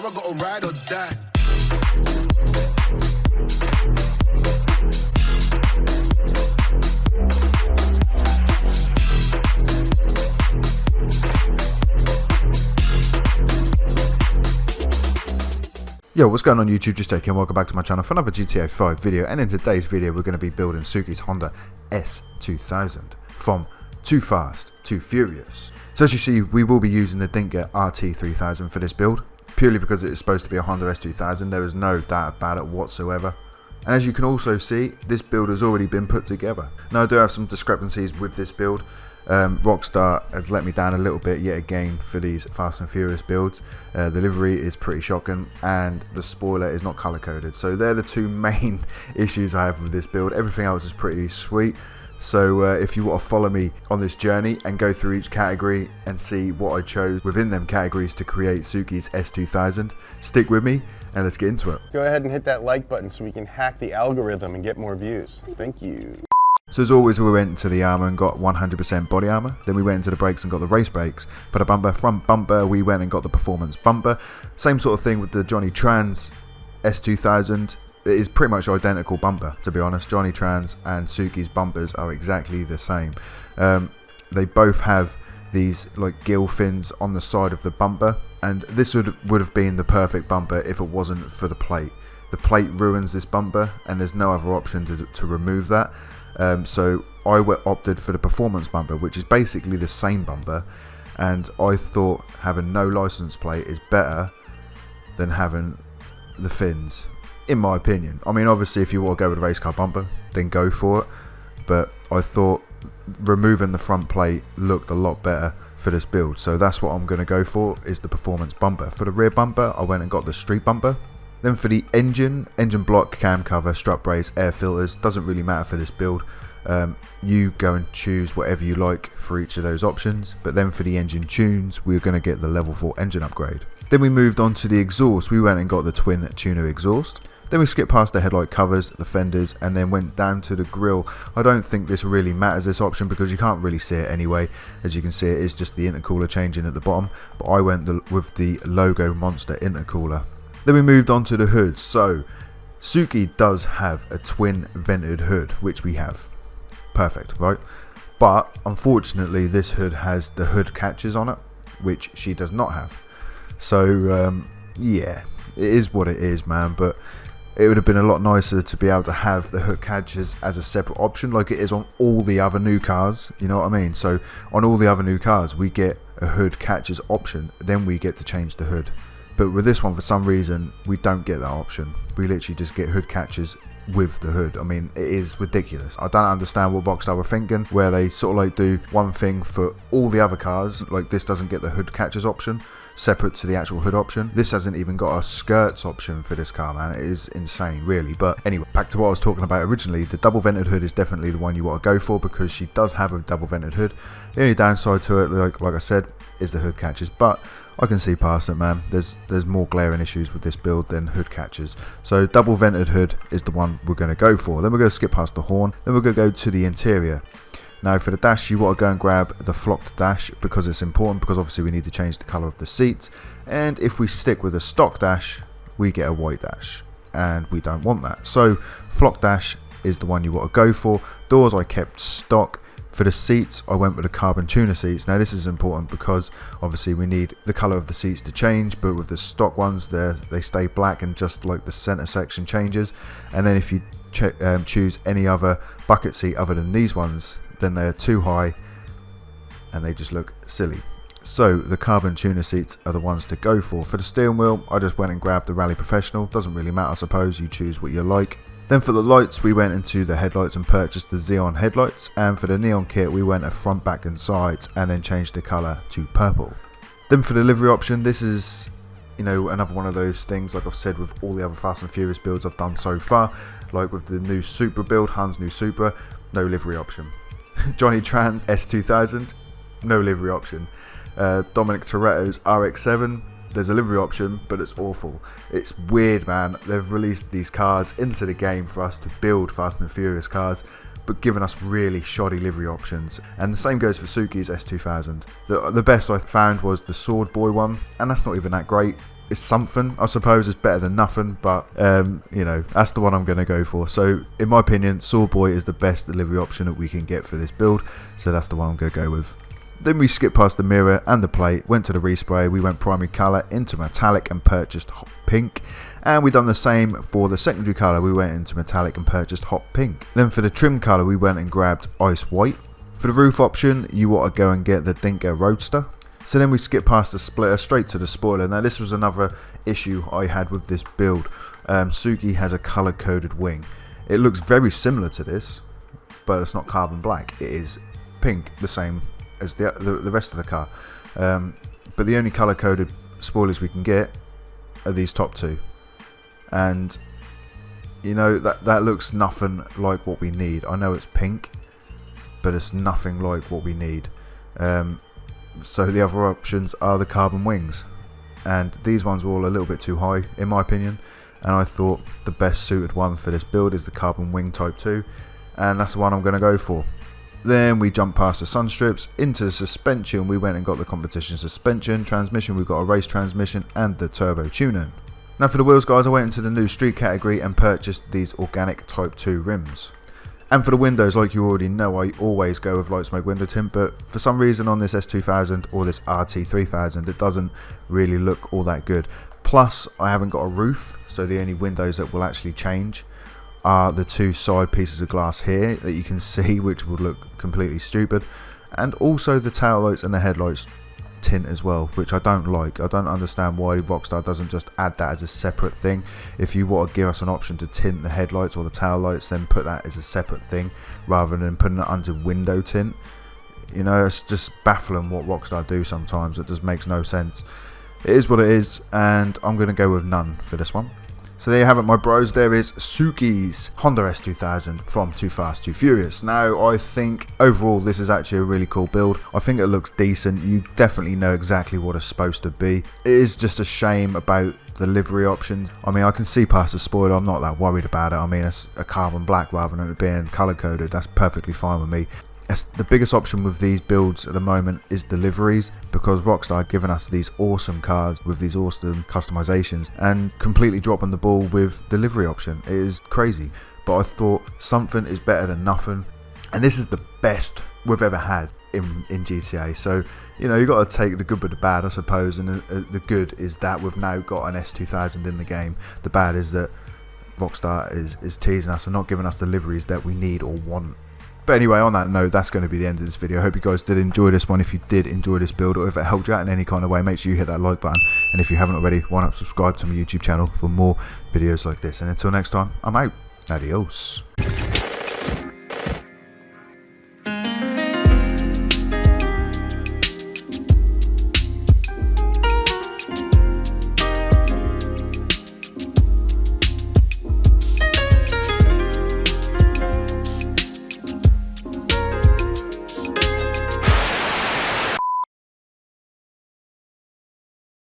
now I gotta ride or die. Yo, what's going on YouTube? Just taking welcome back to my channel for another GTA 5 video, and in today's video we're going to be building Suki's Honda S2000 from Too Fast, Too Furious. So as you see, we will be using the DINKA RT3000 for this build, purely because it is supposed to be a Honda S2000. There is no doubt about it whatsoever. And as you can also see, this build has already been put together. Now I do have some discrepancies with this build. Rockstar has let me down a little bit yet again for these Fast and Furious builds. The livery is pretty shocking and the spoiler is not color coded. So they're the two main issues I have with this build. Everything else is pretty sweet. So if you want to follow me on this journey and go through each category and see what I chose within them categories to create Suki's S2000, stick with me and let's get into it. Go ahead and hit that like button so we can hack the algorithm and get more views. Thank you. So as always, we went into the armour and got 100% body armour. Then we went into the brakes and got the race brakes. For the bumper, front bumper, we went and got the performance bumper. Same sort of thing with the Johnny Trans S2000. It is pretty much identical bumper, to be honest. Johnny Trans and Suki's bumpers are exactly the same. They both have these like gill fins on the side of the bumper, and this would have been the perfect bumper if it wasn't for the plate. The plate ruins this bumper, and there's no other option to remove that. So I opted for the performance bumper, which is basically the same bumper, and I thought having no license plate is better than having the fins, in my opinion. I mean, obviously if you want to go with a race car bumper, then go for it, but I thought removing the front plate looked a lot better for this build, so that's what I'm going to go for, is the performance bumper. For the rear bumper, I went and got the street bumper. Then for the engine block, cam cover, strut brace, air filters, doesn't really matter for this build. You go and choose whatever you like for each of those options. But then for the engine tunes, we're going to get the level 4 engine upgrade. Then we moved on to the exhaust. We went and got the twin tuner exhaust. Then we skipped past the headlight covers, the fenders, and then went down to the grille. I don't think this really matters, this option, because you can't really see it anyway. As you can see, it is just the intercooler changing at the bottom. But I went with the logo monster intercooler. Then we moved on to the hood. So Suki does have a twin vented hood, which we have. Perfect, right? But unfortunately this hood has the hood catches on it, which she does not have. So yeah, it is what it is, man. But it would have been a lot nicer to be able to have the hood catches as a separate option, like it is on all the other new cars, you know what I mean? So on all the other new cars we get a hood catches option, then we get to change the hood. But with this one, for some reason, we don't get that option. We literally just get hood catches with the hood. I mean, it is ridiculous. I don't understand what Rockstar were thinking, where they sort of like do one thing for all the other cars. Like this doesn't get the hood catches option separate to the actual hood option. This hasn't even got a skirts option for this car, man. It is insane, really. But anyway, back to what I was talking about originally. The double vented hood is definitely the one you want to go for, because she does have a double vented hood. The only downside to it, like I said, is the hood catches, but I can see past it, man. There's more glaring issues with this build than hood catches. So double vented hood is the one we're going to go for. Then we're going to skip past the horn. Then we're going to go to the interior. Now for the dash, you want to go and grab the flocked dash, because it's important, because obviously we need to change the color of the seats. And if we stick with a stock dash, we get a white dash, and we don't want that. So flocked dash is the one you want to go for. Doors I kept stock. For the seats, I went with the carbon tuner seats. Now this is important because obviously we need the colour of the seats to change, but with the stock ones, they stay black and just like the centre section changes. And then if you choose any other bucket seat other than these ones, then they're too high and they just look silly. So the carbon tuner seats are the ones to go for. For the steering wheel, I just went and grabbed the Rally Professional. Doesn't really matter, I suppose. You choose what you like. Then for the lights, we went into the headlights and purchased the Xeon headlights, and for the neon kit we went a front, back and sides, and then changed the colour to purple. Then for the livery option, this is, you know, another one of those things, like I've said with all the other Fast and Furious builds I've done so far, like with the new Supra build, Han's new Supra, no livery option. Johnny Trans S2000, no livery option. Dominic Toretto's RX-7, there's a livery option, but it's awful. It's weird, man. They've released these cars into the game for us to build Fast and Furious cars, but given us really shoddy livery options. And the same goes for Suki's S2000. The best I found was the Sword Boy one, and that's not even that great. it's something. I suppose it's better than nothing, but you know, that's the one I'm going to go for. So in my opinion, Sawboy is the best delivery option that we can get for this build, so that's the one I'm going to go with. Then we skipped past the mirror and the plate, went to the respray, we went primary colour into metallic and purchased hot pink, and we done the same for the secondary colour, we went into metallic and purchased hot pink. Then for the trim colour we went and grabbed ice white. For the roof option you want to go and get the DINKA Roadster. So then we skipped past the splitter straight to the spoiler. Now this was another issue I had with this build. Suki has a colour coded wing. It looks very similar to this, but it's not carbon black, it is pink, the same as the rest of the car, but the only color coded spoilers we can get are these top two, and you know that looks nothing like what we need. I know it's pink, but it's nothing like what we need. So the other options are the carbon wings, and these ones were all a little bit too high in my opinion, and I thought the best suited one for this build is the carbon wing type 2, and that's the one I'm going to go for. Then we jumped past the sun strips into the suspension. We went and got the competition suspension. Transmission, we've got a race transmission and the turbo tuning. Now for the wheels guys, I went into the new street category and purchased these organic type 2 rims. And for the windows, like you already know, I always go with light smoke window tint, but for some reason on this S2000 or this RT3000 it doesn't really look all that good. Plus I haven't got a roof, so the only windows that will actually change are the two side pieces of glass here that you can see, which would look completely stupid, and also the tail lights and the headlights tint as well, which I don't like. I don't understand why Rockstar doesn't just add that as a separate thing. If you want to give us an option to tint the headlights or the tail lights, then put that as a separate thing rather than putting it under window tint. You know, it's just baffling what Rockstar do sometimes. It just makes no sense. It is what it is, and I'm going to go with none for this one. So there you have it, my bros. There is Suki's Honda S2000 from Too Fast Too Furious. Now I think overall this is actually a really cool build. I think it looks decent. You definitely know exactly what it's supposed to be. It is just a shame about the livery options. I mean, I can see past the spoiler. I'm not that worried about it. I mean, it's a carbon black rather than it being color coded. That's perfectly fine with me. The biggest option with these builds at the moment is deliveries, because Rockstar are giving us these awesome cars with these awesome customizations and completely dropping the ball with delivery option. It is crazy, but I thought something is better than nothing, and this is the best we've ever had in GTA. So you know, you got to take the good with the bad, I suppose, and the good is that we've now got an S2000 in the game. The bad is that Rockstar is teasing us and not giving us deliveries that we need or want. But anyway, on that note, that's going to be the end of this video. I hope you guys did enjoy this one. If you did enjoy this build, or if it helped you out in any kind of way, make sure you hit that like button. And if you haven't already, why not subscribe to my YouTube channel for more videos like this. And until next time, I'm out. Adios.